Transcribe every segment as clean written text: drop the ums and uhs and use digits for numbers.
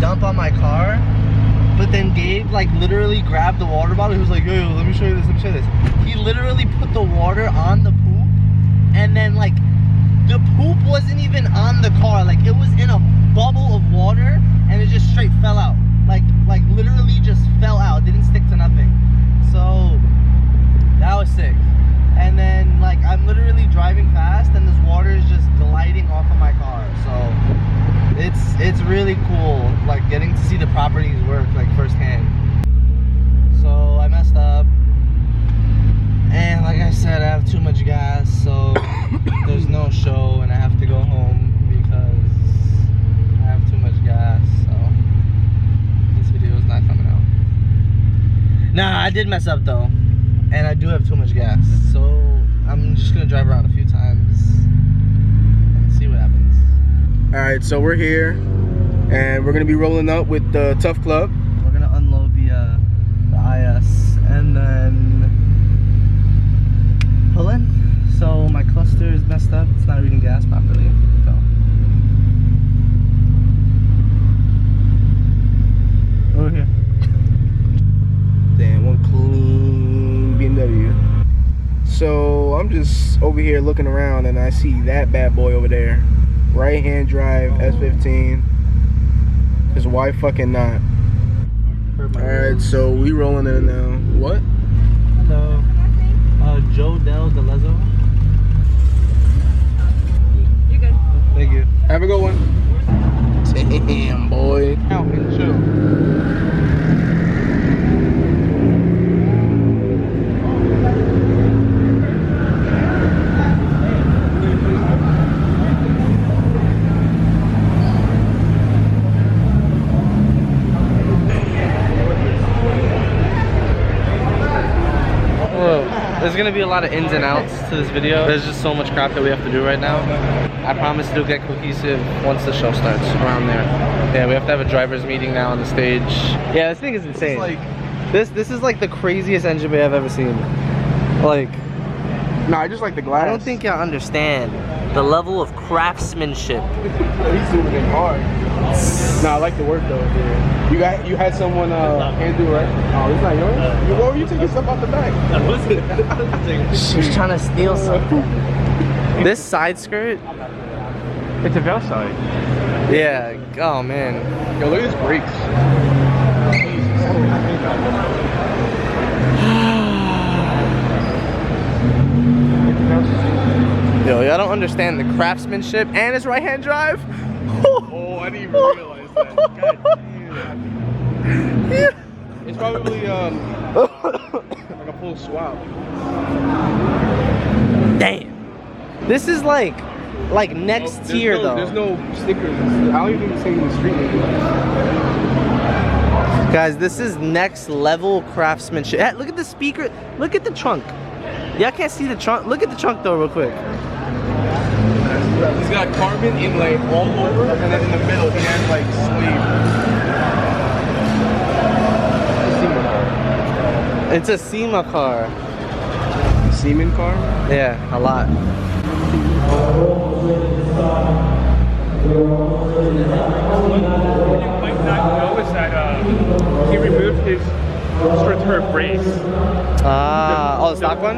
dump on my car, but then Gabe like literally grabbed the water bottle. He was like, yo, let me show you this, let me show you this. He literally put the water on the poop, and then like the poop wasn't even on the car. Like it was in a bubble of water, and it just straight fell out. Like literally just fell out. Didn't stick to nothing. So that was sick. And then like I'm literally driving fast, and this water is just gliding off of my car. So it's really cool, like getting to see the properties work like firsthand. So I messed up, and like I said, I have too much gas, so there's no show, and I have to go home because I have too much gas. So this video is not coming out. Nah, I did mess up though, and I do have too much gas, so I'm just gonna drive around a few times and see what happens. All right, so we're here, and we're gonna be rolling up with the Tough Club. We're gonna unload the IS and then pull in. So my cluster is messed up. It's not reading gas properly. So over here. Damn, one clean BMW. So I'm just over here looking around, and I see that bad boy over there. Right-hand drive, S15. Cause why fucking not? Alright, so we rolling in now. What? Hello. JODELL Galezzo. You're good. Thank you. Have a good one. Damn, boy. Out and chill. There's gonna be a lot of ins and outs to this video. There's just so much crap that we have to do right now. I promise it'll get cohesive once the show starts, around there. Yeah, we have to have a driver's meeting now on the stage. Yeah, this thing is insane. This is like the craziest engine bay I've ever seen. Like, Nah, I just like the glass. I don't think y'all understand the level of craftsmanship. He's doing it hard. Nah, I like the work though. Yeah. You had someone handle, right? Oh, it's not yours? Why were you taking stuff off the back? She's trying to steal something. This side skirt? It's a Veilside. Yeah. Oh man. Yo, look at his brakes. Yo, y'all don't understand the craftsmanship, and it's right-hand drive. Oh, I didn't even realize that. God damn. Yeah. It's probably like a full swap. Damn. This is like next tier though. There's no stickers. I don't even think it's in the street anymore. Guys, this is next level craftsmanship. Hey, look at the speaker. Look at the trunk. Y'all can't see the trunk. Look at the trunk though real quick. He's got carbon inlay all over, and then in the middle he has like sleeve. It's a SEMA car. Seaman car? Yeah, a lot. What you might not know is that he removed his short term brace. Ah, oh, the stock one?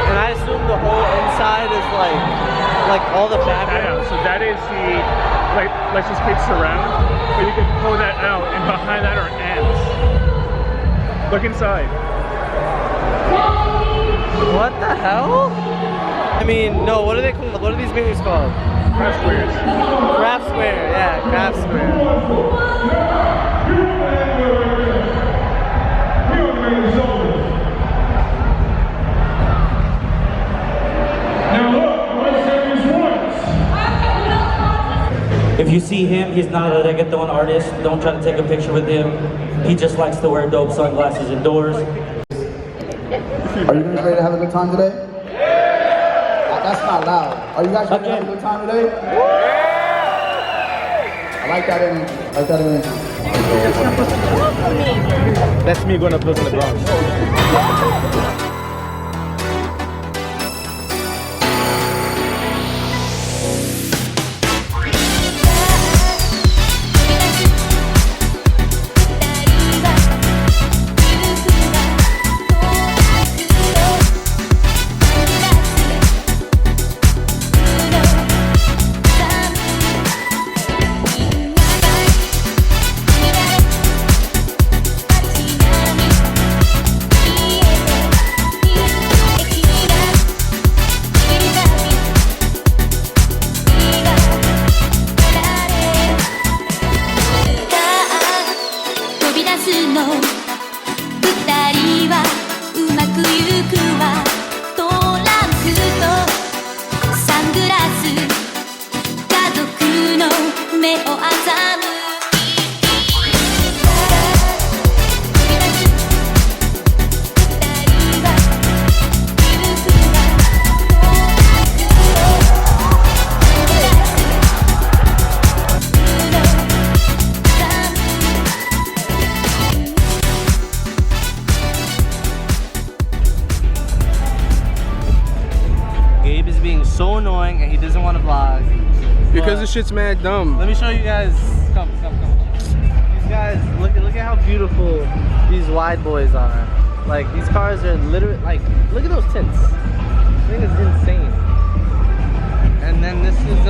And I assume the whole inside is like all the fabric. So that is the, like, let's just take surround, but you can pull that out, and behind that are amps. Look inside. What the hell? I mean, no, what are they called? What are these mirrors called? Craft squares. Craft square, yeah, craft square. If you see him, he's not a reggaeton artist. Don't try to take a picture with him. He just likes to wear dope sunglasses indoors. Are you guys ready to have a good time today? Yeah! That's not loud. Are you guys ready to have a good time today? Yeah! I like that energy. I like that energy. That's me going up close in the Bronx. はうまくゆくわトランクとサングラス家族の目を欺Gabe is being so annoying and he doesn't want to vlog. Because this shit's mad dumb. Let me show you guys. Come. These guys, look at how beautiful these wide boys are. Like these cars are literally like, look at those tints. This thing is insane. And then this is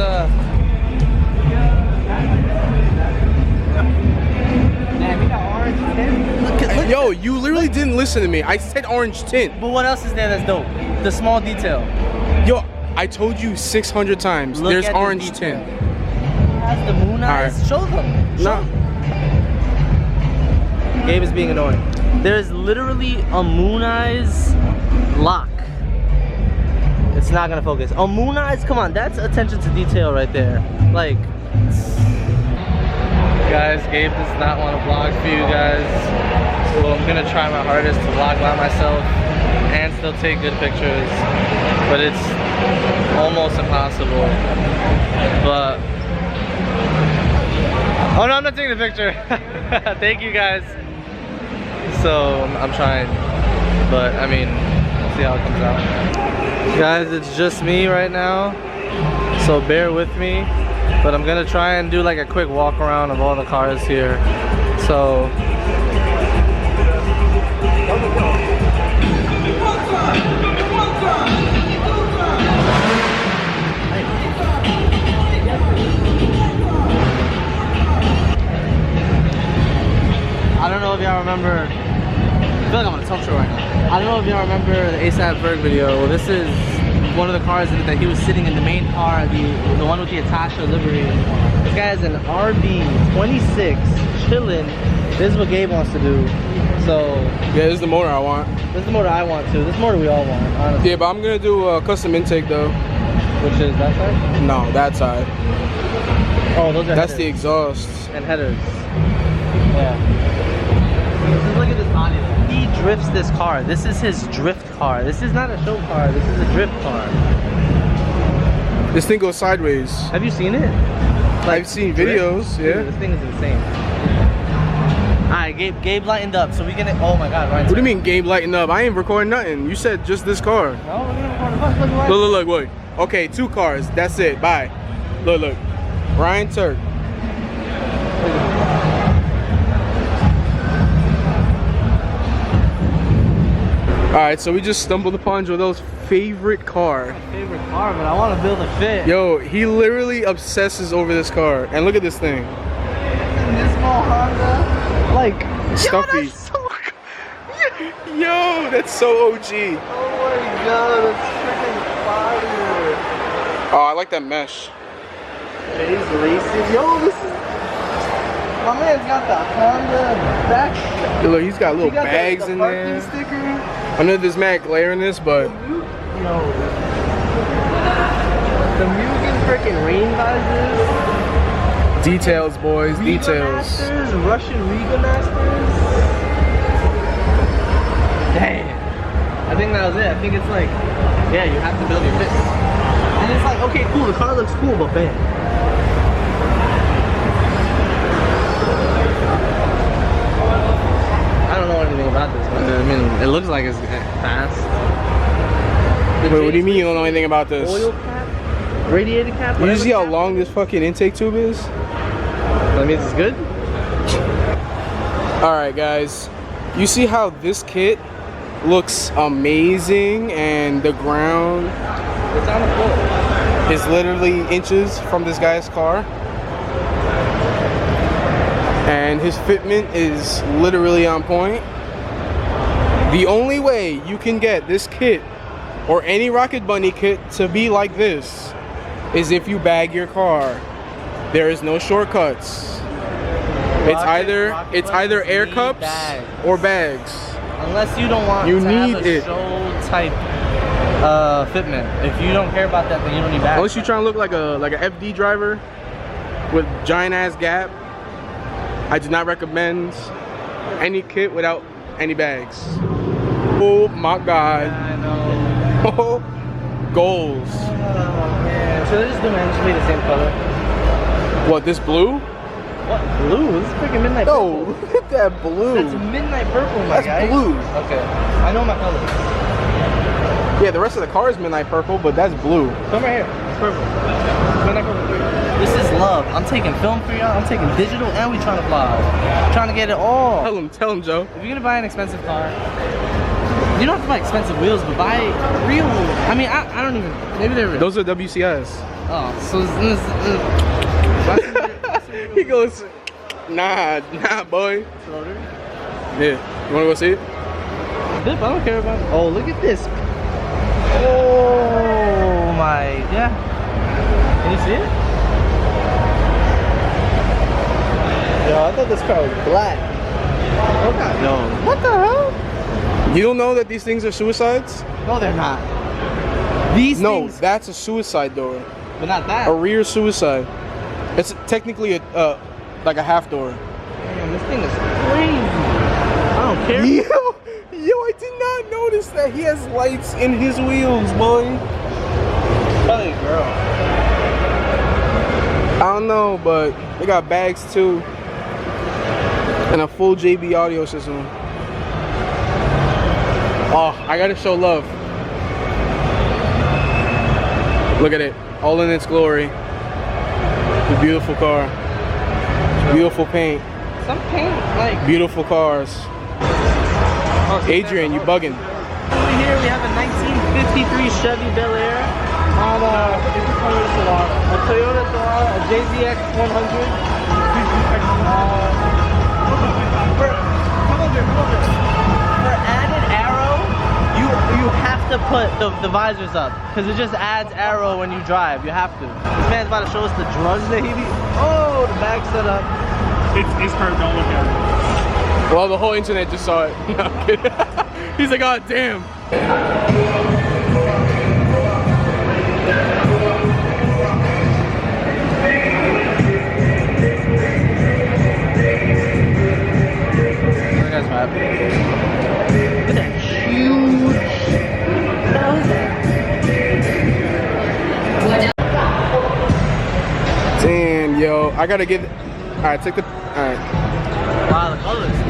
damn, you got orange tint. Look at Yo, you literally didn't listen to me. I said orange tint. But what else is there that's dope? The small detail. Yo, I told you 600 times. Look There's at this orange detail. tint. Has the moon eyes? Alright. Show them. No. Gabe is being annoying. There's literally a moon eyes lock. It's not gonna focus. A moon eyes, come on, that's attention to detail right there. Like, guys, Gabe does not want to vlog for you guys. So I'm gonna try my hardest to vlog by myself and still take good pictures. But it's almost impossible. But oh no, I'm not taking the picture. Thank you guys. So I'm trying, but I mean, we'll see how it comes out. Guys, it's just me right now, so bear with me. But I'm gonna try and do like a quick walk around of all the cars here. So I don't know if y'all remember, I feel like I'm on a talk show right now. I don't know if y'all remember the ASAP Ferg video. Well, this is one of the cars that he was sitting in, the main car, the one with the Atasha livery. This guy has an RB26 chilling. This is what Gabe wants to do. So Yeah, this is the motor I want. this is the motor I want too. This motor we all want, honestly. Yeah, but I'm gonna do a custom intake though. Which is that side? No, that side. Oh, those are That's the headers. exhaust. And headers. Yeah. Just look at this body. He drifts this car. This is his drift car. This is not a show car. This is a drift car. This thing goes sideways. Have you seen it? I've seen drift? videos, Dude, yeah. this thing is insane. Alright, Gabe lightened up, so we gonna. Oh my god, right. What do you mean game lighting up? I ain't recording nothing. You said just this car. No, we're gonna record the bus. Look, right. Look, wait. Okay, 2 cars. That's it. Bye. Look. Ryan Turk. Alright, so we just stumbled upon JODELL's favorite car. Favorite car, but I want to build a fit. Yo, he literally obsesses over this car. And look at this thing. This small Honda. Like, Stuffy. Yo, that's so Yo, that's so OG. Oh my god, that's freaking fire. Oh, I like that mesh. He's racing. Yo, this is. My man's got the Honda back. Yo, look, he's got little He got bags the in parking there. sticker. I know there's mad glare in this, but Yo. The Mugen freaking rain visors. details, boys, Riga details. Masters, Russian Riga Masters. Damn. I think that was it. I think it's like, yeah, you have to build your fit. And it's like, okay, cool, the car looks cool, but bam. I don't know anything about this, but I mean, it looks like it's fast. Wait, what do you mean you don't know anything about this? Oil cap? Radiator cap? You see how cap? long this fucking intake tube is? That means it's good? Alright guys, you see how this kit looks amazing and the ground It's on the floor. is literally inches from this guy's car? And his fitment is literally on point. The only way you can get this kit or any Rocket Bunny kit to be like this is if you bag your car. There is no shortcuts. It's either air cups or bags. Unless you don't want You to need have a it. show type fitment. If you don't care about that, then you don't need bags. Unless you're trying to look like a FD driver with giant ass gap, I do not recommend any kit without any bags. Oh my god. I know. Oh, goals. Oh man. So they're just dimensionally the same color. What, this blue? What? Blue? This is freaking midnight No, purple. look at that blue. That's midnight purple, my That's guy. blue. Okay. I know my colors. Yeah, the rest of the car is midnight purple, but that's blue. Come right here. It's purple. Midnight purple. This is love. I'm taking film for y'all. I'm taking digital, and we trying to fly. Trying to get it all. Tell him, Joe. If you're gonna buy an expensive car, you don't have to buy expensive wheels, but buy real. I mean, I don't even. Maybe they're real. Those are WCS. Oh, so He goes, nah, boy. Yeah, you wanna go see it? Dip, I don't care about it. Oh, look at this. Oh my, yeah. Can you see it? Yo, I thought this car was black. Oh god, no. What the hell? You don't know that these things are suicides? No, they're not. These No, things, that's a suicide door. but not that. A rear suicide. It's technically a like a half door. Damn, this thing is crazy. I don't care. Yo, I did not notice that he has lights in his wheels, boy. Probably a girl. I don't know, but they got bags too. And a full JB audio system. Oh, I gotta show love. Look at it, all in its glory. The beautiful car. Beautiful paint. Some paint, like. Beautiful cars. Adrian, you bugging. Over here we have a 1953 Chevy Bel Air on a Toyota Thor, a JZX 100. Come over. For added arrow, you have to put the visors up because it just adds arrow when you drive. You have to. This man's about to show us the drugs that he be. Oh, the bag set up. It's hard, don't look at it. Well, the whole internet just saw it. No, I'm kidding. He's like, oh, damn. Look at that huge. Damn, yo. I gotta get. Alright, take the. Alright. Wow, the color is good.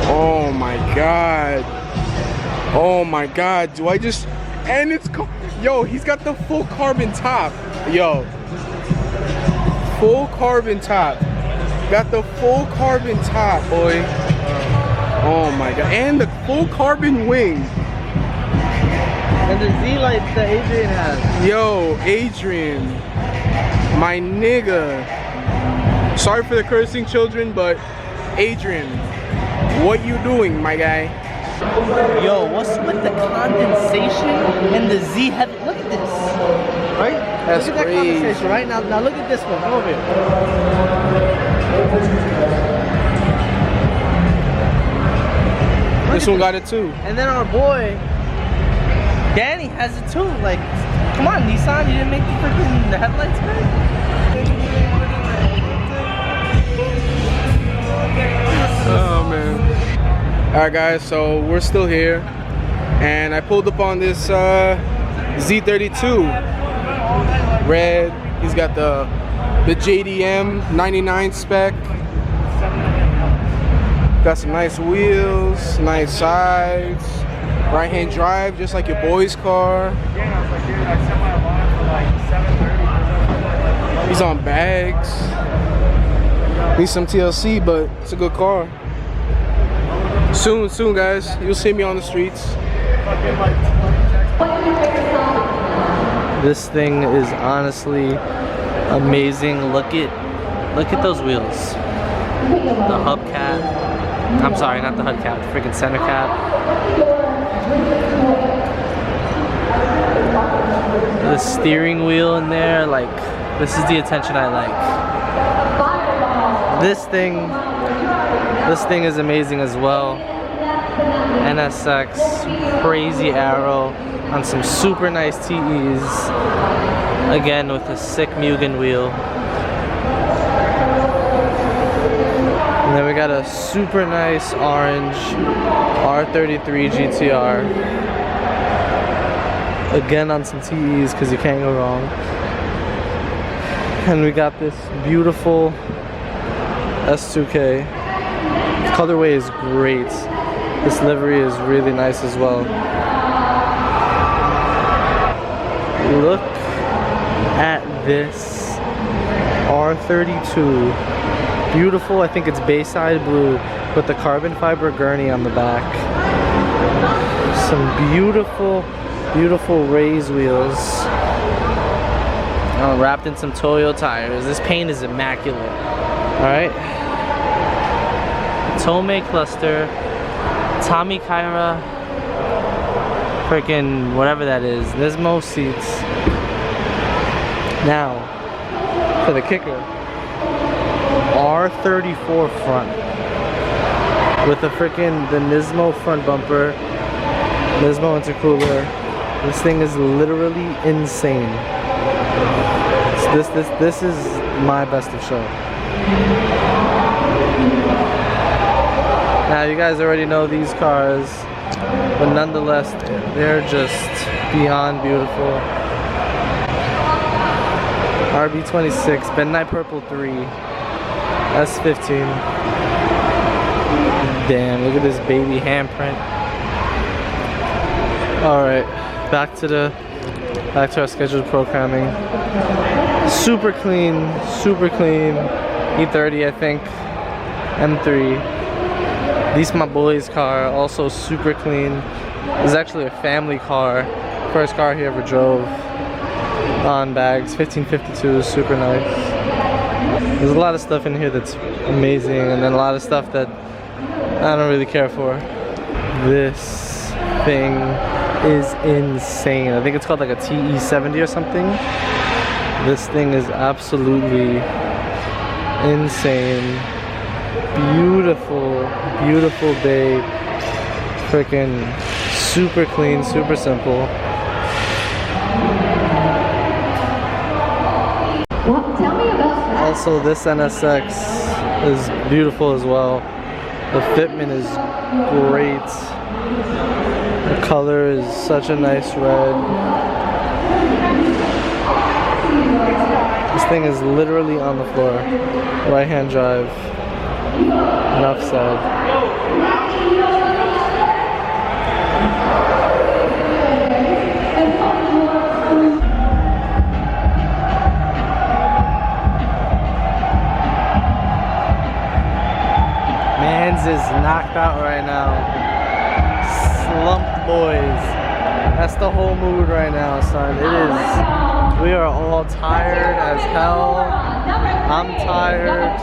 Oh my god. Oh my god. Do I just. And it's. Yo, he's got the full carbon top. Yo. Full carbon top. Got the full carbon top, boy. Oh my god. And the full carbon wing. And the Z lights that Adrian has. Yo, Adrian. My nigga. Sorry for the cursing, children, but Adrian, what you doing, my guy? Yo, what's with the condensation and the Z head? Look at this. Right? That's look at crazy. that condensation, right? Now look at this one. Come over here. This one got it too. And then our boy, Danny, has it too. Like, come on, Nissan, you didn't make the freaking headlights, man? Oh man. Alright guys, so we're still here. And I pulled up on this Z32. Red. He's got the JDM 99 spec. Got some nice wheels, nice sides. Right hand drive, just like your boy's car. He's on bags. Needs some TLC, but it's a good car. Soon, guys, you'll see me on the streets. This thing is honestly amazing. Look at those wheels. The hubcap. I'm sorry, not the hubcap, the freaking center cap. The steering wheel in there, like, this is the attention I like. This thing This thing is amazing as well. NSX, crazy arrow on some super nice TEs. Again with a sick Mugen wheel. And then we got a super nice orange R33 GTR. Again on some TEs because you can't go wrong. And we got this beautiful S2K. The colorway is great. This livery is really nice as well. Look at this R32. Beautiful, I think it's Veilside blue with the carbon fiber gurney on the back. Some beautiful, beautiful raised wheels. Wrapped in some Toyo tires. This paint is immaculate. Alright. Tomei cluster. Tommy Kyra. Freaking whatever that is. Nismo seats. Now, for the kicker. R34 front. With the Nismo front bumper. Nismo intercooler. This thing is literally insane. This is my best of show. Now you guys already know these cars, but nonetheless they're just beyond beautiful. RB26, Midnight Purple 3, S15. Damn, look at this baby handprint. Alright, back to our scheduled programming. Super clean, E30 I think, M3. This my boy's car, also super clean. This is actually a family car. First car he ever drove. On bags, 1552, super nice. There's a lot of stuff in here that's amazing, and then a lot of stuff that I don't really care for. This thing is insane. I think it's called like a TE70 or something. This thing is absolutely insane. Beautiful, beautiful day. Freaking super clean, super simple. Also, this NSX is beautiful as well. The fitment is great. The color is such a nice red. This thing is literally on the floor. Right-hand drive. Enough said. Mans is knocked out right now. Slumped boys. That's the whole mood right now, son. It is. We are all tired as hell. I'm tired.